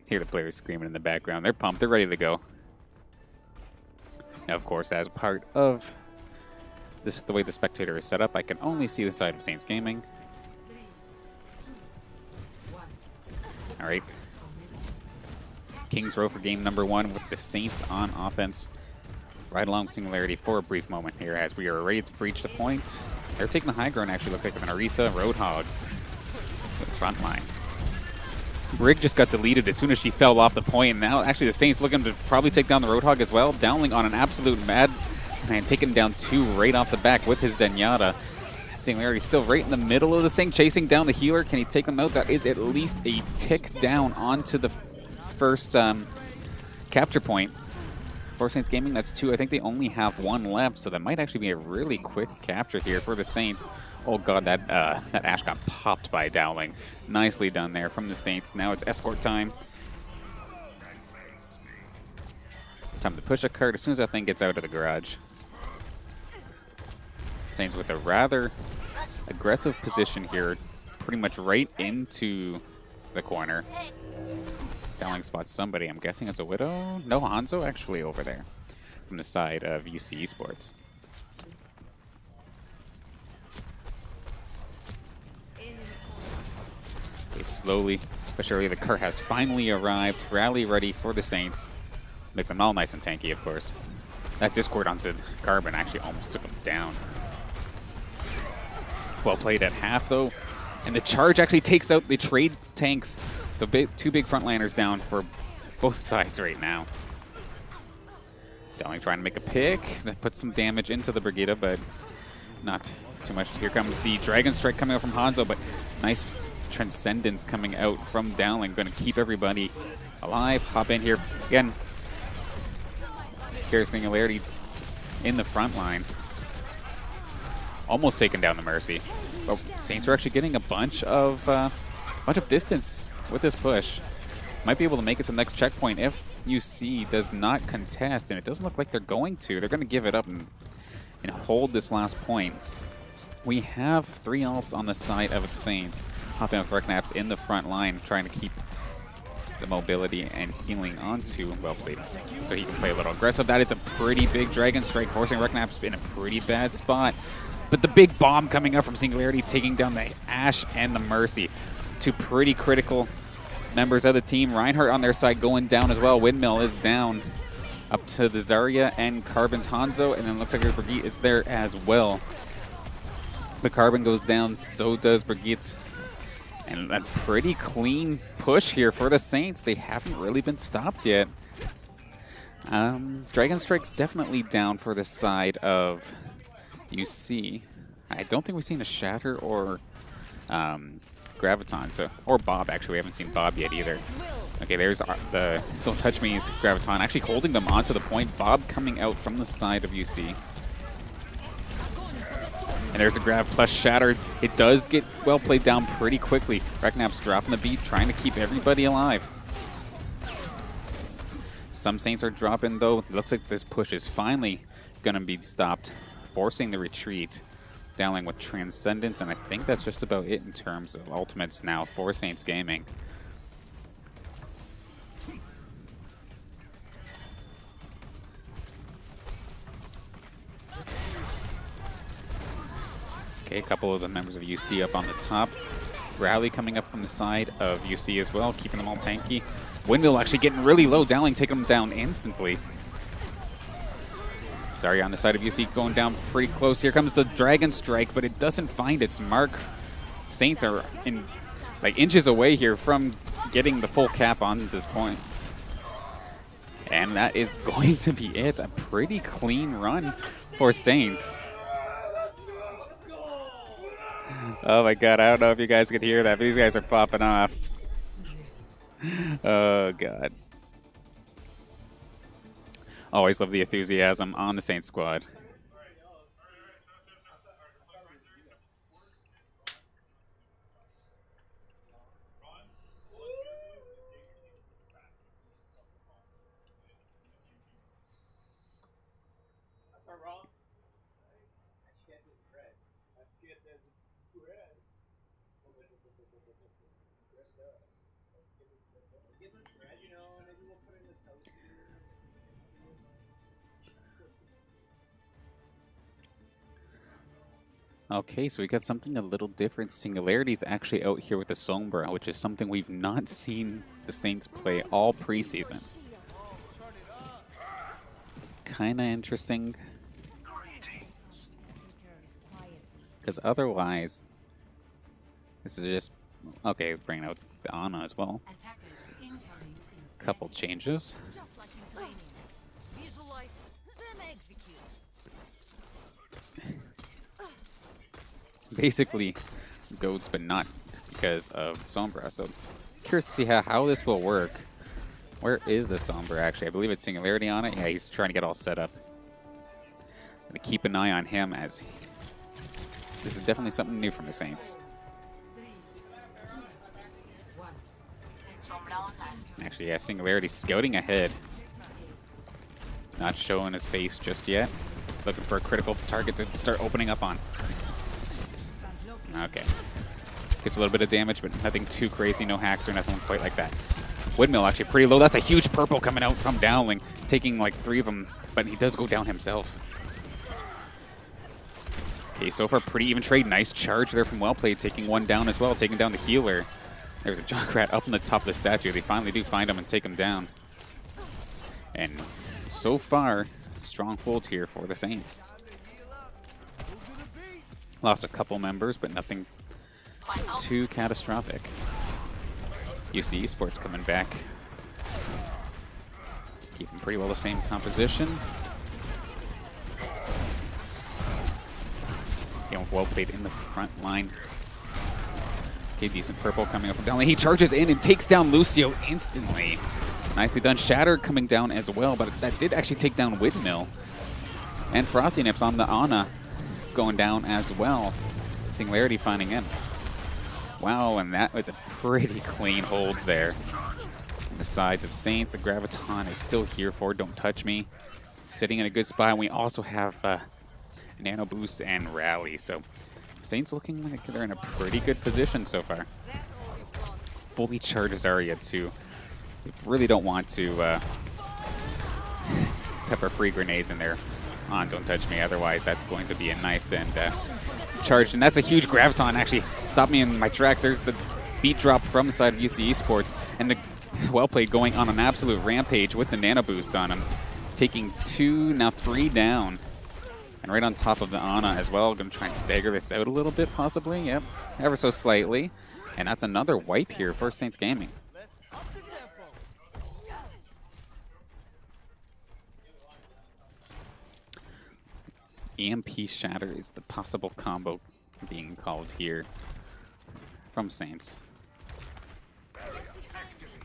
Hear the players screaming in the background. They're pumped. They're ready to go. Now, of course, as part of this, the way the spectator is set up, I can only see the side of Saints Gaming. All right. Kings Row for game number 1 with the Saints on offense. Right along Singularity for a brief moment here as we are ready to breach the point. They're taking the high ground, actually. Look like an Orisa Roadhog to the front line. Rig just got deleted as soon as she fell off the point. And now, actually, the Saints looking to probably take down the Roadhog as well. Dowling on an absolute mad and taking down 2 right off the back with his Zenyatta. Singularity still right in the middle of this thing, chasing down the healer. Can he take them out? That is at least a tick down onto the first capture point for Saints Gaming. That's 2. I think they only have 1 left, so that might actually be a really quick capture here for the Saints. Oh god, that Ashe got popped by Dowling. Nicely done there from the Saints. Now it's escort time. Time to push a cart as soon as that thing gets out of the garage. Saints with a rather aggressive position here, pretty much right into the corner. Dowling spots somebody. I'm guessing it's a Widow? No, Hanzo actually over there from the side of UC eSports. Okay, slowly but surely the cart has finally arrived. Rally ready for the Saints. Make them all nice and tanky, of course. That Discord onto Carbon actually almost took him down. Well played at half, though. And the charge actually takes out the trade tanks. So 2 big frontliners down for both sides right now. Dowling trying to make a pick. That puts some damage into the Brigitte, but not too much. Here comes the Dragon Strike coming out from Hanzo, but nice Transcendence coming out from Dowling. Going to keep everybody alive. Hop in here. Again, here's Singularity just in the front line. Almost taking down the Mercy. But Saints are actually getting a bunch of distance with this push. Might be able to make it to the next checkpoint if UC does not contest, and it doesn't look like they're going to. They're going to give it up and hold this last point. We have 3 ults on the side of the Saints. Hopping with Reknaps in the front line, trying to keep the mobility and healing onto well played, so he can play a little aggressive. That is a pretty big Dragon Strike, forcing Reknaps in a pretty bad spot. But the big bomb coming up from Singularity, taking down the Ashe and the Mercy. 2 pretty critical members of the team. Reinhardt on their side going down as well. Windmill is down up to the Zarya and Carbon's Hanzo, and then looks like Brigitte is there as well. But Carbon goes down, so does Brigitte. And a pretty clean push here for the Saints. They haven't really been stopped yet. Dragon Strike's definitely down for the side of UC. I don't think we've seen a Shatter or Graviton, or Bob, actually. We haven't seen Bob yet either. Okay, there's the Don't Touch Me's Graviton, actually holding them onto the point. Bob coming out from the side of UC. And there's the grab plus Shatter. It does get well played down pretty quickly. Reknaps dropping the beat, trying to keep everybody alive. Some Saints are dropping, though. It looks like this push is finally going to be stopped, forcing the retreat. Dowling with Transcendence, and I think that's just about it in terms of ultimates now for Saints Gaming. Okay, a couple of the members of UC up on the top. Rally coming up from the side of UC as well, keeping them all tanky. Windmill actually getting really low. Dowling taking them down instantly. Sorry, on the side of UC going down pretty close. Here comes the Dragon Strike, but it doesn't find its mark. Saints are in like inches away here from getting the full cap on this point. And that is going to be it. A pretty clean run for Saints. Oh my god, I don't know if you guys could hear that, but these guys are popping off. Oh god. Always love the enthusiasm on the Saints squad. Okay, so we got something a little different. Singularity's actually out here with the Sombra, which is something we've not seen the Saints play all preseason. Kinda interesting. Because otherwise, this is just... Okay, bringing out the Ana as well. Couple changes. Basically, goats, but not because of Sombra. So, curious to see how this will work. Where is the Sombra, actually? I believe it's Singularity on it. Yeah, he's trying to get all set up. Gonna keep an eye on him as... This is definitely something new from the Saints. Actually, yeah, Singularity scouting ahead. Not showing his face just yet. Looking for a critical target to start opening up on. Okay. Gets a little bit of damage, but nothing too crazy. No hacks or nothing quite like that. Windmill actually pretty low. That's a huge purple coming out from Dowling, taking like 3 of them, but he does go down himself. Okay, so far pretty even trade. Nice charge there from Wellplayed, taking 1 down as well, taking down the healer. There's a Junkrat up on the top of the statue. They finally do find him and take him down. And so far, strong hold here for the Saints. Lost a couple members, but nothing too catastrophic. UC eSports coming back. Keeping pretty well the same composition. Wellplayed in the front line. Okay, decent purple coming up from down lane. He charges in and takes down Lucio instantly. Nicely done. Shatter coming down as well, but that did actually take down Windmill. And Frosty Nips on the Ana going down as well. Singularity finding him. Wow, and that was a pretty clean hold there. On the sides of Saints, the Graviton is still here for Don't Touch Me. Sitting in a good spot. And we also have Nano Boost and Rally. So Saints looking like they're in a pretty good position so far. Fully charged Zarya too. We really don't want to pepper free grenades in there on Don't Touch Me. Otherwise, that's going to be a nice and charged. And that's a huge Graviton. Actually, stopped me in my tracks. There's the beat drop from the side of UC eSports. And the Wellplayed going on an absolute rampage with the Nano Boost on him. Taking 2, now 3 down. And right on top of the Ana as well. Going to try and stagger this out a little bit, possibly. Yep, ever so slightly. And that's another wipe here for Saints Gaming. EMP Shatter is the possible combo being called here from Saints.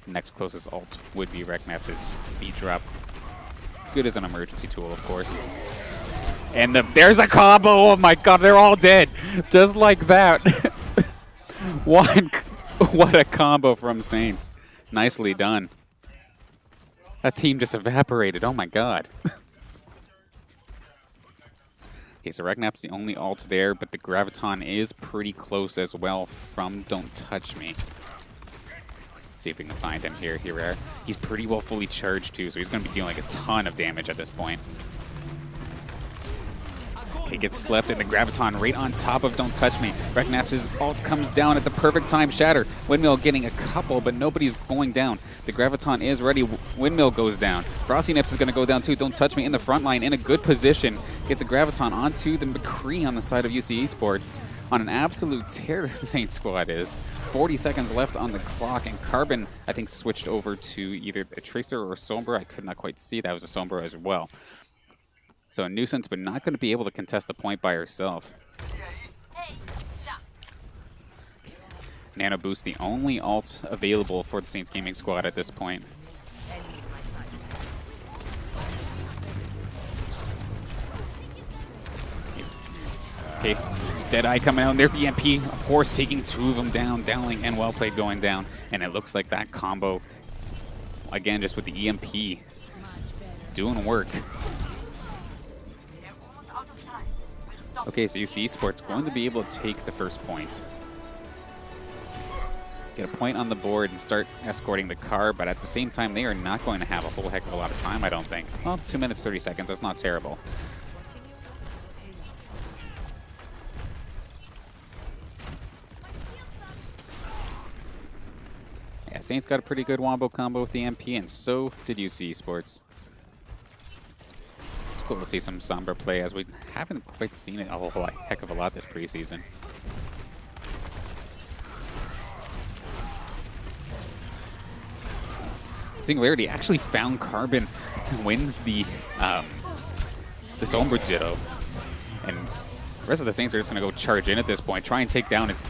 Next closest ult would be Reknaps' beat drop. Good as an emergency tool, of course. And there's a combo. Oh my god, they're all dead. Just like that. What a combo from Saints. Nicely done. That team just evaporated. Oh my god. Okay, so Reknap's the only ult there, but the Graviton is pretty close as well from Don't Touch Me. See if we can find him here. Here we are. He's pretty well fully charged too, so he's going to be dealing like a ton of damage at this point. Okay, gets slept, and the Graviton right on top of Don't Touch Me. Reknaps' ult comes down at the perfect time. Shatter. Windmill getting a couple, but nobody's going down. The Graviton is ready. Windmill goes down. Frosty Nips is going to go down too. Don't Touch Me in the front line in a good position. Gets a Graviton onto the McCree on the side of UC eSports. On an absolute tear, the Saints squad is. 40 seconds left on the clock, and Carbon, I think, switched over to either a Tracer or a Sombra. I could not quite see. That was a Sombra as well. So a nuisance, but not going to be able to contest a point by herself. Nano Boost, the only ult available for the Saints Gaming squad at this point. Okay, Deadeye coming out, and there's the EMP, of course, taking 2 of them down. Dowling and Wellplayed going down, and it looks like that combo, again, just with the EMP, doing work. Okay, so UC eSports going to be able to take the first point. Get a point on the board and start escorting the car, but at the same time, they are not going to have a whole heck of a lot of time, I don't think. Well, 2 minutes, 30 seconds, that's not terrible. Saints got a pretty good wombo combo with the MP, and so did UC eSports. It's cool to see some Sombra play, as we haven't quite seen it a whole heck of a lot this preseason. Singularity actually found Carbon, wins the Sombra Ditto, and the rest of the Saints are just going to go charge in at this point, try and take down as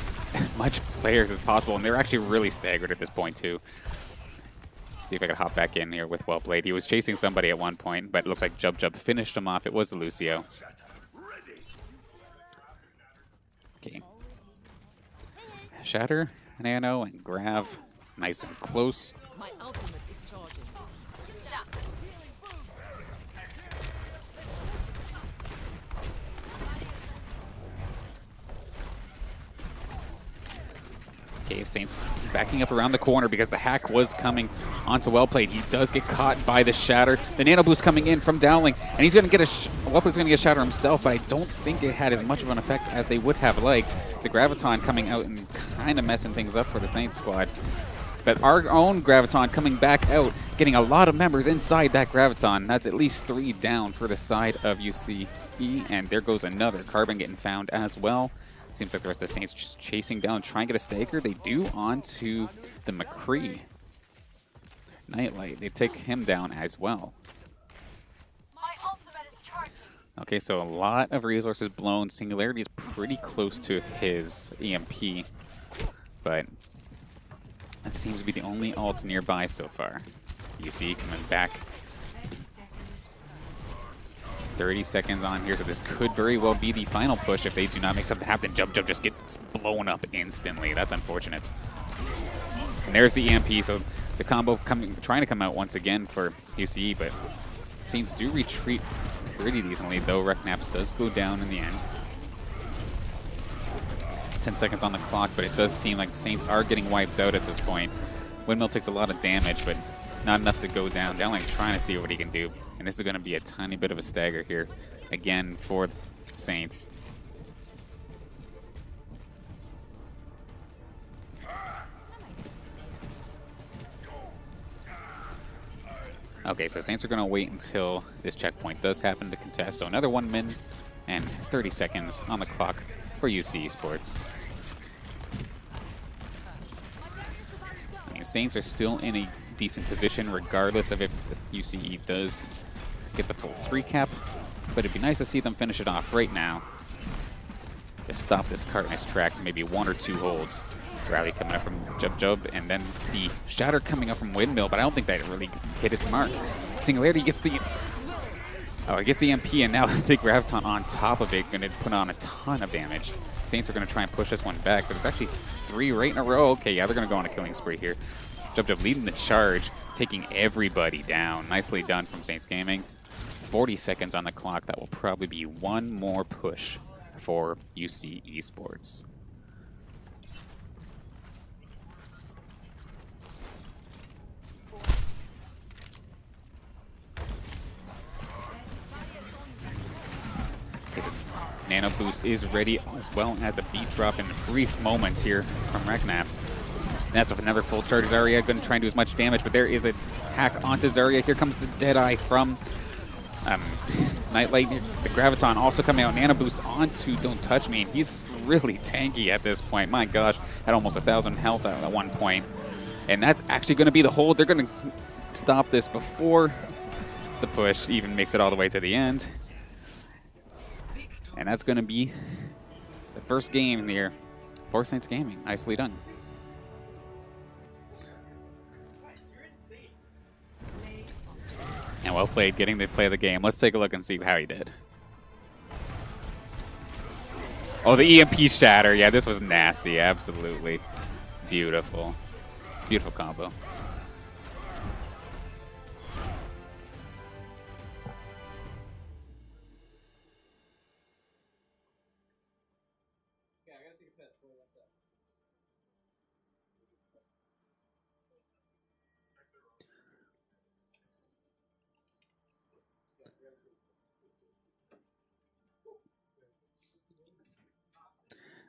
much players as possible, and they're actually really staggered at this point too. See if I can hop back in here with Well Played. He was chasing somebody at one point, but it looks like Jub finished him off. It was Lucio. Okay. Shatter, Nano, and Grav, nice and close. My ultimate is charging. Okay, Saints backing up around the corner because the hack was coming onto Well Played. He does get caught by the Shatter. The Nano Boost coming in from Dowling, and he's going to get Well Played's going to get Shatter himself, but I don't think it had as much of an effect as they would have liked. The Graviton coming out and kind of messing things up for the Saints squad. But our own Graviton coming back out, getting a lot of members inside that Graviton. That's at least 3 down for the side of UCE, and there goes another Carbon getting found as well. Seems like the rest of the Saints just chasing down, trying to get a staker. They do onto the McCree. Nightlight, they take him down as well. My ultimate is charging. Okay, so a lot of resources blown. Singularity is pretty close to his EMP, but that seems to be the only ult nearby so far. UC coming back. 30 seconds on here, so this could very well be the final push if they do not make something happen. Jump just gets blown up instantly. That's unfortunate. And there's the EMP, so the combo trying to come out once again for UCE, but Saints do retreat pretty decently, though Reknaps does go down in the end. 10 seconds on the clock, but it does seem like the Saints are getting wiped out at this point. Windmill takes a lot of damage, but not enough to go down. Dowling trying to see what he can do. And this is going to be a tiny bit of a stagger here, again, for the Saints. Okay, so Saints are going to wait until this checkpoint does happen to contest. So another 1 min and 30 seconds on the clock for UC eSports. I mean, Saints are still in a decent position regardless of if the UCE does get the full 3 cap, but it'd be nice to see them finish it off right now. Just stop this cart in its tracks, maybe 1 or 2 holds. Rally coming up from Jub, and then the Shatter coming up from Windmill, but I don't think that really hit its mark. Singularity gets the it gets the MP, and now the Graviton on top of it, going to put on a ton of damage. Saints are going to try and push this one back, but it's actually 3 right in a row. Okay, yeah, they're going to go on a killing spree here. Jub leading the charge, taking everybody down. Nicely done from Saints Gaming. 40 seconds on the clock. That will probably be 1 more push for UC eSports. Nano Boost is ready, as well as a beat drop in brief moments here from Reknaps. That's with another full charge. Zarya going to try and do as much damage, but there is a hack onto Zarya. Here comes the Deadeye from Nightlight. The Graviton also coming out. Nano Boost onto Don't Touch Me. He's really tanky at this point. My gosh, had almost 1,000 health at one point. And that's actually going to be the hold. They're going to stop this before the push even makes it all the way to the end. And that's going to be the first game here for Saints Gaming. Nicely done. And well played, getting to play the game. Let's take a look and see how he did. Oh, the EMP Shatter. Yeah, this was nasty. Absolutely. Beautiful. Beautiful combo.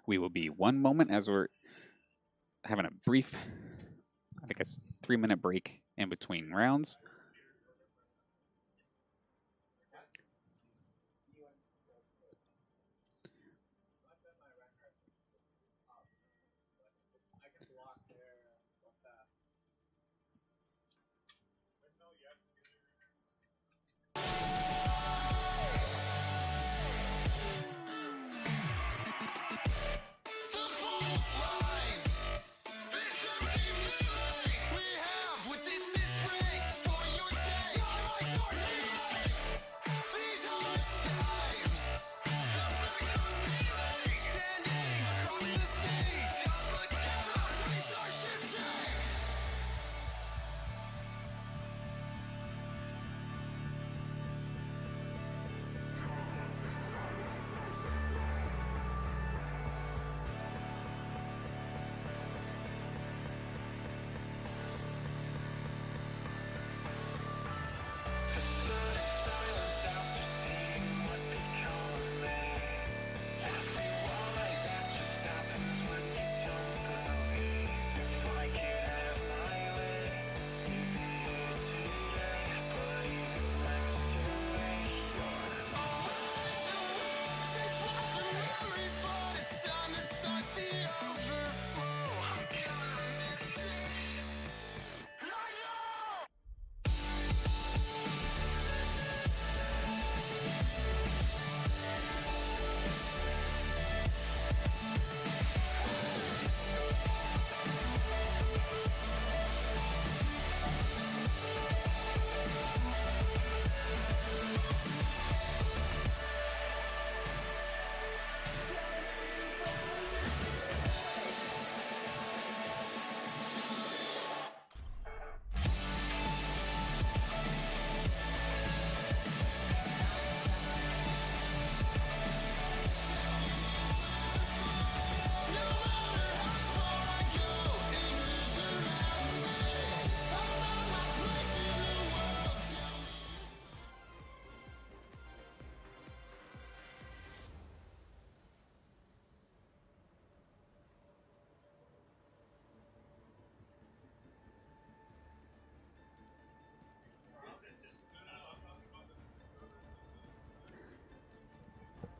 We will be 1 moment as we're having a brief I think a 3-minute break in between rounds.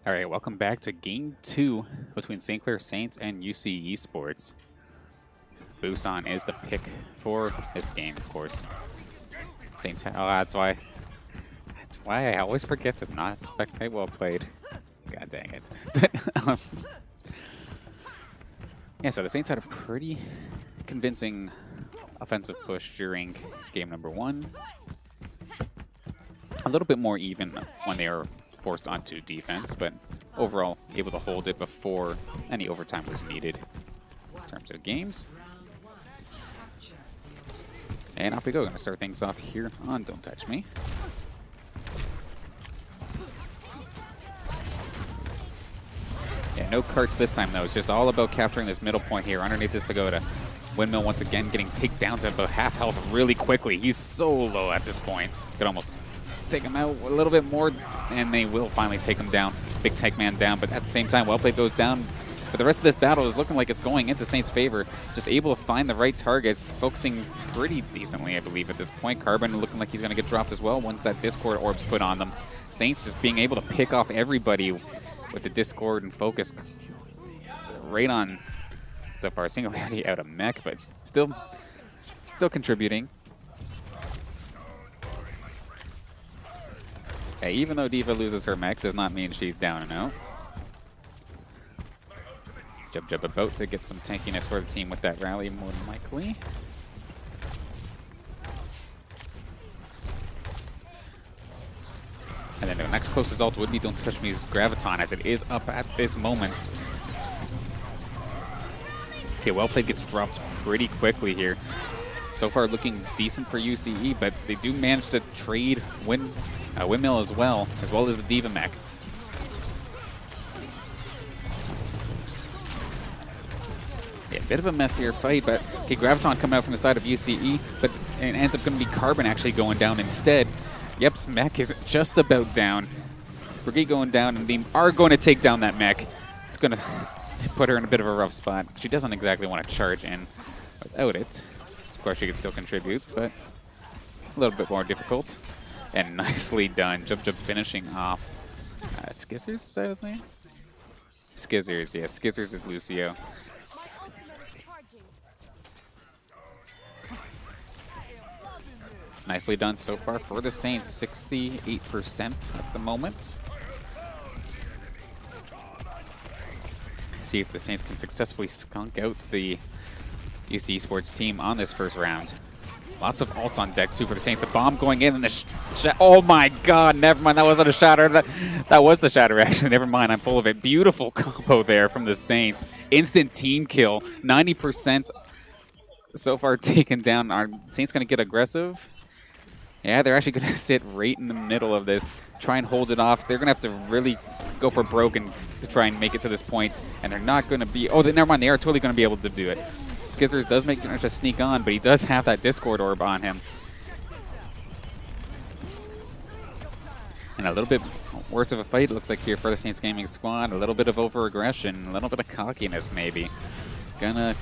All right, welcome back to Game 2 between St. Clair Saints and UC eSports. Busan is the pick for this game, of course. Saints, oh, that's why I always forget to not spectate well played. God dang it. Yeah, so the Saints had a pretty convincing offensive push during game number 1. A little bit more even when they were forced onto defense, but overall able to hold it before any overtime was needed in terms of games. And off we go. Going to start things off here on Don't Touch Me. Yeah, no carts this time though. It's just all about capturing this middle point here underneath this pagoda. Windmill once again getting takedowns at about half health really quickly. He's so low at this point. Could almost take him out a little bit more, and they will finally take him down. Big tank man down, but at the same time, Well Played goes down. But the rest of this battle is looking like it's going into Saints' favor. Just able to find the right targets, focusing pretty decently, I believe, at this point. Carbon looking like he's going to get dropped as well once that Discord orb's put on them. Saints just being able to pick off everybody with the Discord and focus right on so far. Singularity out of mech, but still contributing. Yeah, even though D.Va loses her mech, does not mean she's down and out. Jub about to get some tankiness for the team with that rally, more than likely. And then the next closest ult would be Don't Touch Me's Graviton, as it is up at this moment. Okay, Well Played gets dropped pretty quickly here. So far looking decent for UCE, but they do manage to trade Windmill as well as the D.Va mech. Yeah, bit of a messier fight, but okay, Graviton coming out from the side of UCE, but it ends up going to be Carbon actually going down instead. Yep's mech is just about down. Brigade going down, and Beam are going to take down that mech. It's going to put her in a bit of a rough spot. She doesn't exactly want to charge in without it. course, she could still contribute, but a little bit more difficult. And nicely done. Jump finishing off. Skizzers, is that his name? Skizzers, yeah. Skizzers is Lucio. My ultimate is charging. Nicely done so far for the Saints. 68% at the moment. See if the Saints can successfully skunk out the UC eSports team on this first round. Lots of ults on deck too for the Saints. A bomb going in and the oh my god, never mind, that wasn't a shatter. That was the shatter actually, never mind, I'm full of it. Beautiful combo there from the Saints. Instant team kill, 90% so far taken down. Are Saints gonna get aggressive? Yeah, they're actually gonna sit right in the middle of this, try and hold it off. They're gonna have to really go for broke and to try and make it to this point, and they're not gonna be, never mind, they are totally gonna be able to do it. Skizzers does make a sneak on, but he does have that Discord orb on him. And a little bit worse of a fight, it looks like, here for the Saints Gaming squad. A little bit of over-aggression, a little bit of cockiness, maybe. Gonna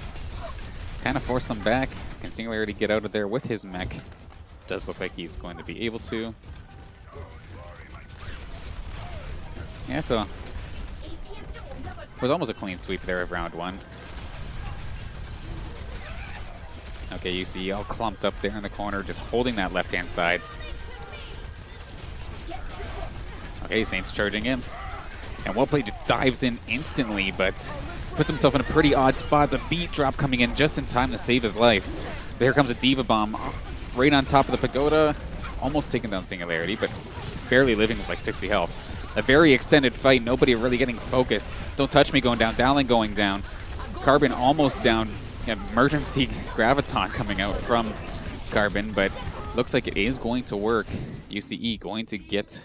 kind of force them back. Can Singularity get out of there with his mech? Does look like he's going to be able to. Yeah, so it was almost a clean sweep there of round one. Okay, you see all clumped up there in the corner, just holding that left-hand side. Okay, Saints charging in. And Wellplayed just dives in instantly, but puts himself in a pretty odd spot. The beat drop coming in just in time to save his life. There comes a Diva Bomb right on top of the Pagoda. Almost taking down Singularity, but barely living with like 60 health. A very extended fight, nobody really getting focused. Don't touch me going down, Dowling going down. Carbon almost down. Emergency Graviton coming out from Carbon, but looks like it is going to work. UCE going to get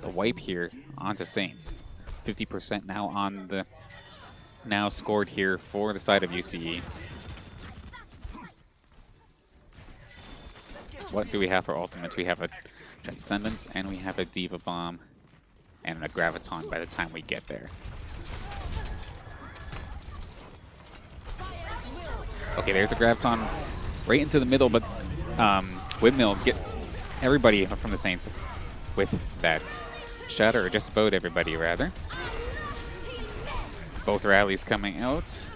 the wipe here onto Saints. 50% now on the scored here for the side of UCE. What do we have for ultimates? We have a Transcendence and we have a Diva Bomb and a Graviton by the time we get there. Okay, there's a Graviton right into the middle, but Windmill gets everybody from the Saints with that shatter, or just about everybody, rather. Both rallies coming out.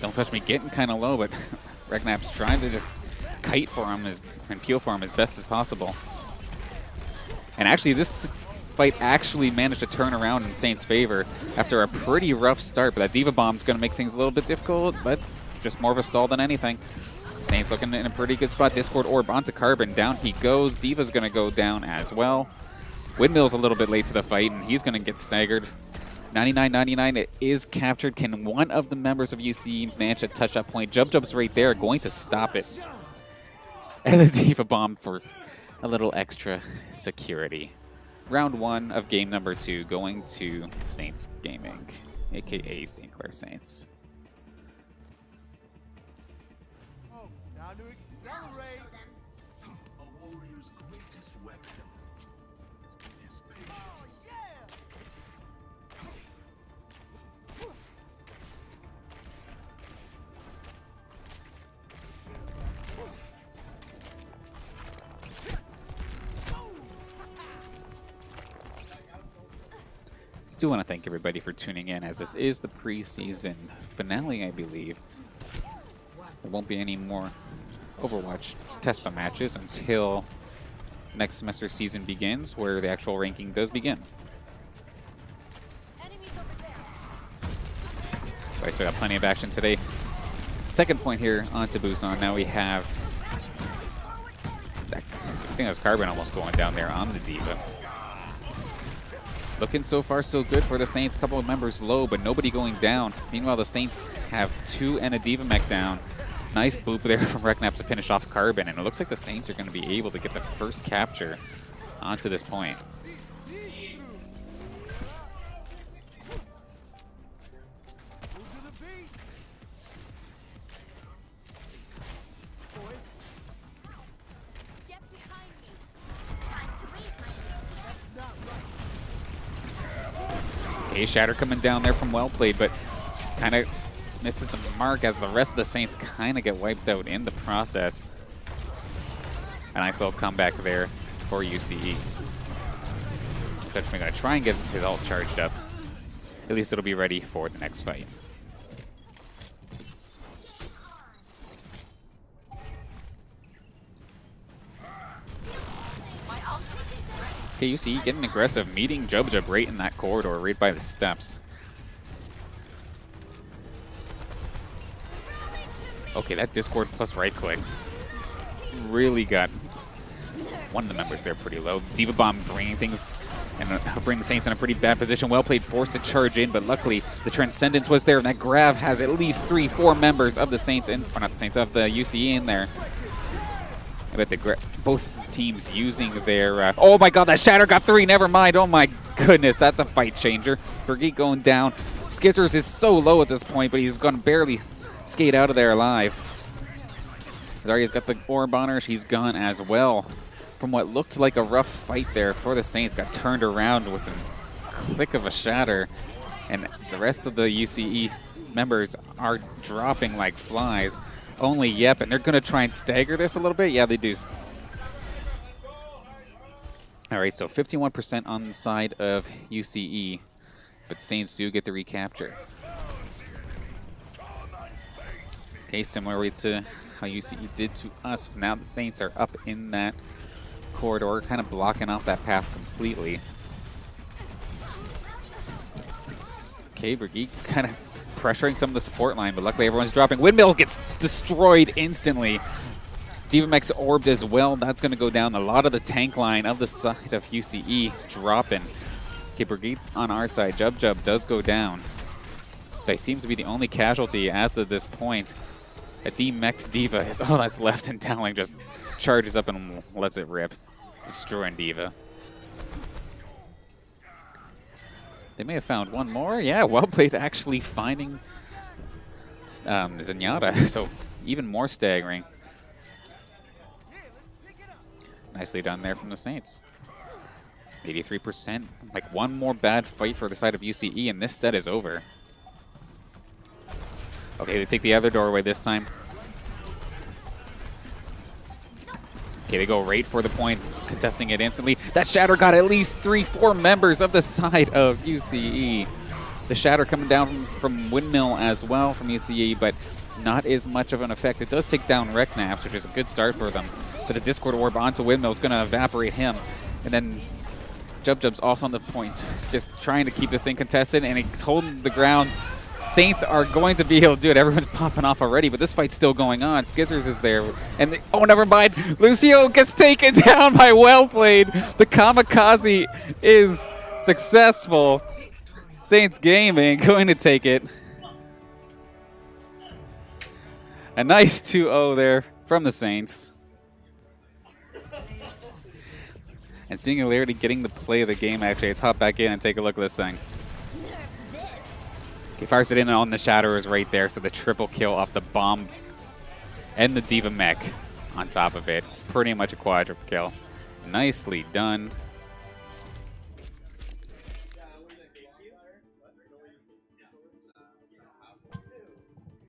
Don't touch me getting kind of low, but Regnap's trying to just kite for him and peel for him as best as possible. And actually, this fight actually managed to turn around in Saints' favor after a pretty rough start, but that Diva Bomb's going to make things a little bit difficult, but just more of a stall than anything. Saints looking in a pretty good spot. Discord Orb onto Carbon. Down he goes. Diva's going to go down as well. Windmill's a little bit late to the fight, and he's going to get staggered. 99-99, it is captured. Can one of the members of UC manage to touch that point? Jub's right there, going to stop it. And the Diva Bomb for a little extra security. Round one of game number 2 going to Saints Gaming, aka St. Clair Saints. Oh, time to accelerate. A warrior's greatest weapon is patience. I do want to thank everybody for tuning in, as this is the preseason finale, I believe. There won't be any more Overwatch Tespa matches until next semester season begins, where the actual ranking does begin. Enemies over there. So I still got plenty of action today. Second point here onto Busan. Now we have, I think that was Carbon almost going down there on the Diva. Looking so far so good for the Saints. A couple of members low, but nobody going down. Meanwhile, the Saints have 2 and a Diva mech down. Nice boop there from Reknap to finish off Carbon, and it looks like the Saints are going to be able to get the first capture onto this point. Get behind me. Time to read my Okay, Shatter coming down there from Wellplayed, but kind of misses the mark as the rest of the Saints kind of get wiped out in the process. A nice little comeback there for UCE. Dutchman going to try and get his ult charged up. At least it'll be ready for the next fight. Okay, UCE getting aggressive, meeting Jub right in that corridor, right by the steps. Okay, that Discord plus right click really got one of the members there pretty low. Diva Bomb bringing things and bringing the Saints in a pretty bad position. Well played, forced to charge in, but luckily the Transcendence was there, and that grab has at least 3-4 members of the Saints in, or not the Saints, of the UCE in there. I bet both teams using their... oh my god, that Shatter got 3, never mind. Oh my goodness, that's a fight changer. Brigitte going down. Skizzers is so low at this point, but he's going to barely skate out of there alive. Zarya's got the orb on her. She's gone as well. From what looked like a rough fight there for the Saints, got turned around with a click of a Shatter. And the rest of the UCE members are dropping like flies. Only Yep, and they're going to try and stagger this a little bit. Yeah, they do. All right, so 51% on the side of UCE, but Saints do get the recapture. Okay, similarly to how UCE did to us, now the Saints are up in that corridor, kind of blocking off that path completely. Okay, Brigitte kind of pressuring some of the support line, but luckily everyone's dropping. Windmill gets destroyed instantly. Divamex orbed as well. That's going to go down. A lot of the tank line of the side of UCE dropping. Okay, Brigitte on our side. Jub does go down. But he seems to be the only casualty as of this point. A D-Mex Diva is all that's left, and Dowling just charges up and lets it rip, destroying Diva. They may have found one more. Yeah, well played, actually finding Zenyatta. So even more staggering. Nicely done there from the Saints. 83%. Like one more bad fight for the side of UCE, and this set is over. Okay, they take the other doorway this time. Okay, they go right for the point, contesting it instantly. That Shatter got at least 3-4 members of the side of UCE. The Shatter coming down from Windmill as well from UCE, but not as much of an effect. It does take down Reknaps, which is a good start for them. But the Discord Orb onto Windmill is going to evaporate him. And then Jub's also on the point, just trying to keep this thing contested, and he's holding the ground. Saints are going to be able to do it. Everyone's popping off already, but this fight's still going on. Skizzers is there. And oh, never mind. Lucio gets taken down by Well Played. The Kamikaze is successful. Saints Gaming going to take it. A nice 2-0 there from the Saints. And Singularity getting the play of the game, actually. Let's hop back in and take a look at this thing. Okay, fires it in on the Shatter is right there, so the triple kill off the bomb and the Diva Mech on top of it. Pretty much a quadruple kill. Nicely done.